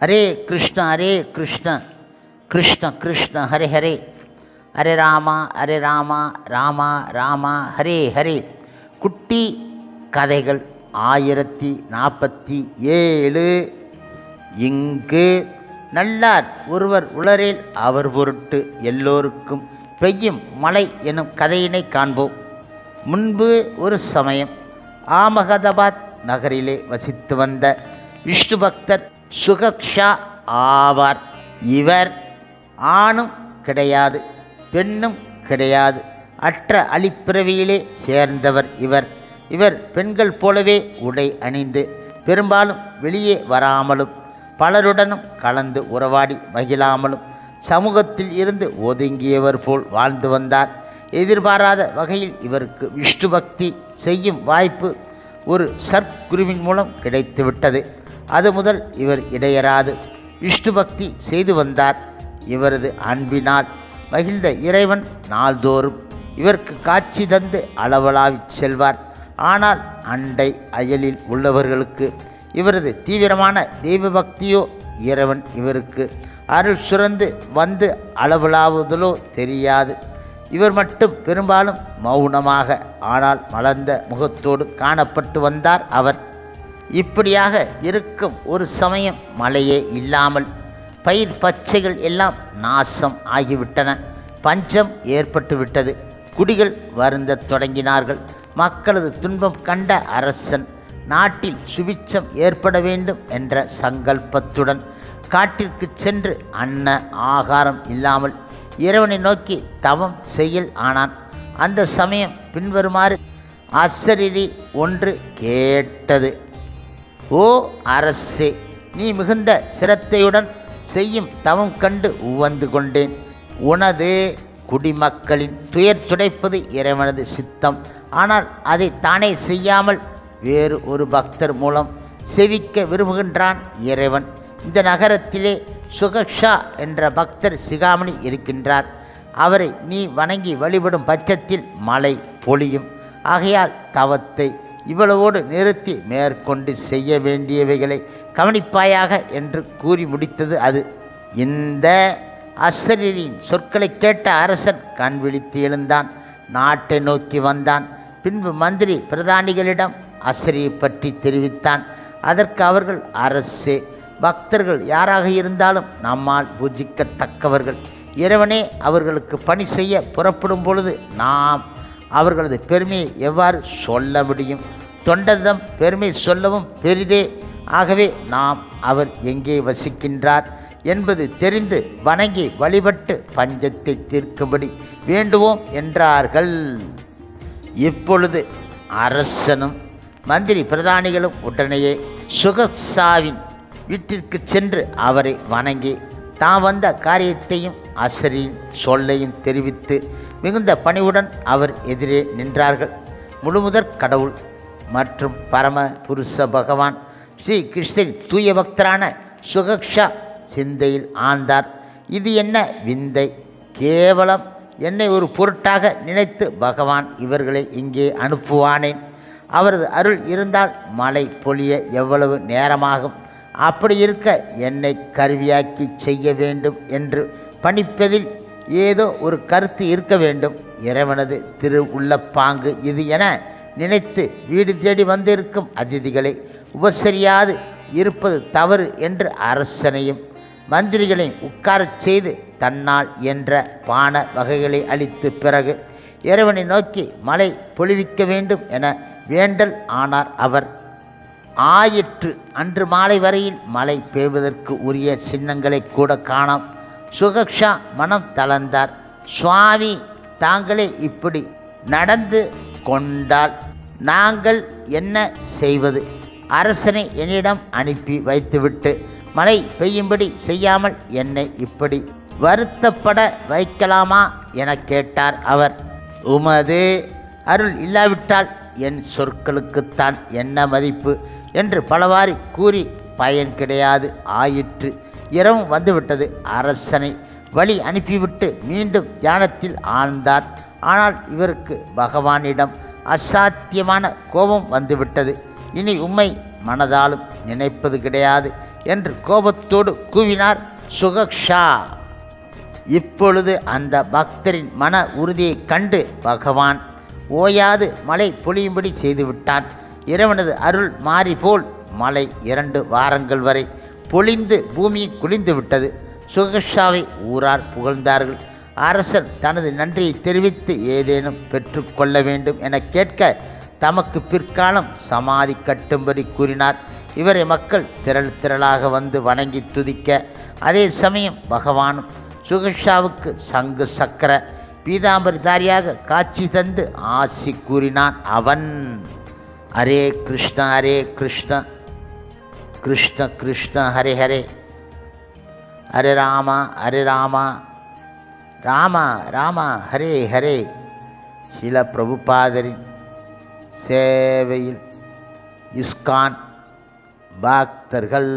ஹரே கிருஷ்ண கிருஷ்ண கிருஷ்ண ஹரே ஹரே, ஹரே ராமா ராமா ராமா ஹரே ஹரே. குட்டி கதைகள் 1047. இங்கு நல்லார் ஒருவர் உளரேல் அவர் பொருட்டு எல்லோருக்கும் பெய்யும் மழை எனும் கதையினை காண்போம். முன்பு ஒரு சமயம் ஆமகதாபாத் நகரிலே வசித்து வந்த விஷ்ணு பக்தர் சுகக்ஷா ஆவார். இவர் ஆணும் கிடையாது, பெண்ணும் கிடையாது, அற்ற அழிப்பிறவியிலே சேர்ந்தவர். இவர் பெண்கள் போலவே உடை அணிந்து பெரும்பாலும் வெளியே வராமலும் பலருடனும் கலந்து உறவாடி மகிழாமலும் சமூகத்தில் இருந்து ஒதுங்கியவர் போல் வாழ்ந்து வந்தார். எதிர்பாராத வகையில் இவருக்கு விஷ்ணு பக்தி செய்யும் வாய்ப்பு ஒரு சர்க்குருவின் மூலம் கிடைத்துவிட்டது. அது முதல் இவர் இடையராது விஷ்ணு பக்தி செய்து வந்தார். இவரது அன்பினால் மகிழ்ந்த இறைவன் நாள்தோறும் இவருக்கு காட்சி தந்து அளவலாவிச் செல்வார். ஆனால் அண்டை அயலில் உள்ளவர்களுக்கு இவரது தீவிரமான தெய்வ பக்தியோ இறைவன் இவருக்கு அருள் சுரந்து வந்து அளவலாவுதலோ தெரியாது. இவர் மட்டும் பெரும்பாலும் மௌனமாக ஆனால் மலர்ந்த முகத்தோடு காணப்பட்டு வந்தார். அவர் இப்படியாக இருக்கும் ஒரு சமயம் மழையே இல்லாமல் பயிர் பச்சைகள் எல்லாம் நாசம் ஆகிவிட்டன. பஞ்சம் ஏற்பட்டு விட்டது. குடிகள் வருந்தத் தொடங்கினார்கள். மக்களது துன்பம் கண்ட அரசன் நாட்டில் சுபிட்சம் ஏற்பட வேண்டும் என்ற சங்கல்பத்துடன் காட்டிற்கு சென்று அன்ன ஆகாரம் இல்லாமல் இறைவனை நோக்கி தவம் செய்யல் ஆனான். அந்த சமயம் பின்வருமாறு அசரீரி ஒன்று கேட்டது. ஓ அரசே, நீ மிகுந்த சிரத்தையுடன் செய்யும் தவம் கண்டு உவந்து கொண்டேன். உனது குடிமக்களின் துயர் துடைப்பது இறைவனது சித்தம். ஆனால் அதை தானே செய்யாமல் வேறு ஒரு பக்தர் மூலம் செவிக்க விரும்புகின்றான் இறைவன். இந்த நகரத்திலே சுகக்ஷா என்ற பக்தர் சிகாமணி இருக்கின்றார். அவரை நீ வணங்கி வழிபடும் பட்சத்தில் மழை பொழியும். ஆகையால் தவத்தை இவ்வளவோடு நிறுத்தி மேற்கொண்டு செய்ய வேண்டியவைகளை கவனிப்பாயாக என்று கூறி முடித்தது அது. இந்த அசரீரின் சொற்களை கேட்ட அரசன் கண் விழித்து எழுந்தான். நாட்டை நோக்கி வந்தான். பின்பு மந்திரி பிரதானிகளிடம் அசரீரை பற்றி தெரிவித்தான். அதற்கு அவர்கள், அரசே, பக்தர்கள் யாராக இருந்தாலும் நம்மால் பூஜிக்கத்தக்கவர்கள். இறைவனே அவர்களுக்கு பணி செய்ய புறப்படும் பொழுது நாம் அவர்களது பெருமையை எவ்வாறு சொல்ல முடியும்? தொண்டரிடம் பெருமை சொல்லவும் பெரிதே. ஆகவே நாம் அவர் எங்கே வசிக்கின்றார் என்பது தெரிந்து வணங்கி வழிபட்டு பஞ்சத்தை தீர்க்கும்படி வேண்டுவோம் என்றார்கள். இப்பொழுது அரசனும் மந்திரி பிரதானிகளும் உடனேயே சுகக்ஷாவின் வீட்டிற்கு சென்று அவரை வணங்கி தாம் வந்த காரியத்தையும் அசரின் சொல்லையும் தெரிவித்து மிகுந்த பணிவுடன் அவர் எதிரே நின்றார்கள். முழுமுதற் கடவுள் மற்றும் பரம புருஷ பகவான் ஸ்ரீ கிருஷ்ணன் தூய பக்தரான சுகக்ஷா சிந்தையில் ஆழ்ந்தார். இது என்ன விந்தை! கேவலம் என்னை ஒரு பொருட்டாக நினைத்து பகவான் இவர்களை இங்கே அனுப்புவானேன்? அவரது அருள் இருந்தால் மழை பொழிய எவ்வளவு நேரமாகும்? அப்படி இருக்க என்னை கருவியாக்கி செய்ய வேண்டும் என்று பணிப்பதில் ஏதோ ஒரு கருத்து இருக்க வேண்டும். இறைவனது திரு உள்ள பாங்கு இது என நினைத்து வீடு தேடி வந்திருக்கும் அதிதிகளை உபசரியாது இருப்பது தவறு என்று அரசனையும் மந்திரிகளையும் உட்காரச் செய்து தன்னால் என்ற பான வகைகளை அளித்து பிறகு இறைவனை நோக்கி மழை பொழிவிக்க வேண்டும் என வேண்டல் ஆனார் அவர். ஆயிற்று. அன்று மாலை வரையில் மழை பெய்வதற்கு உரிய சின்னங்களை கூட காணோம். சுகக்ஷா மனம் தளர்ந்தார். சுவாமி, தாங்களே இப்படி நடந்து கொண்டால் நாங்கள் என்ன செய்வது? அரசனை என்னிடம் அனுப்பி வைத்துவிட்டு மழை பெய்யும்படி செய்யாமல் என்னை இப்படி வருத்தப்பட வைக்கலாமா என கேட்டார் அவர். உமது அருள் இல்லாவிட்டால் என் சொற்களுக்குத்தான் என்ன மதிப்பு என்று பலவாறு கூறி பயன் கிடையாது. ஆயிற்று. இரவும் வந்துவிட்டது. அரசனை வழி அனுப்பிவிட்டு மீண்டும் தியானத்தில் ஆழ்ந்தார். ஆனால் இவருக்கு பகவானிடம் அசாத்தியமான கோபம் வந்துவிட்டது. இனி உம்மை மனதாலும் நினைப்பது கிடையாது என்று கோபத்தோடு கூவினார் சுகக்ஷா. இப்பொழுது அந்த பக்தரின் மன உறுதியைக் கண்டு பகவான் ஓயாது மழை பொழியும்படி செய்துவிட்டான். இறைவனது அருள் மாறி போல் மழை 2 வாரங்கள் வரை பொழிந்து பூமி குளிந்து விட்டது. சுகக்ஷாவை ஊரார் புகழ்ந்தார்கள். அரசன் தனது நன்றியை தெரிவித்து ஏதேனும் பெற்றுக்கொள்ள வேண்டும் என கேட்க தமக்கு பிற்காலம் சமாதி கட்டும்படி கூறினார். இவரை மக்கள் திரளாக வந்து வணங்கி துதிக்க, அதே சமயம் பகவானும் சுகக்ஷாவுக்கு சங்கு சக்கர பீதாம்பரிதாரியாக காட்சி தந்து ஆசி கூறினான். அவன் ஹரே கிருஷ்ண ஹரே கிருஷ்ண கிருஷ்ண கிருஷ்ண ஹரே ஹரே, ஹரே ராமா ஹரே ராமா ராமா ராமா ஹரே ஹரே. ஸ்ரீல பிரபுபாதரின் சேவையில் இஸ்கான் பக்தர்கள்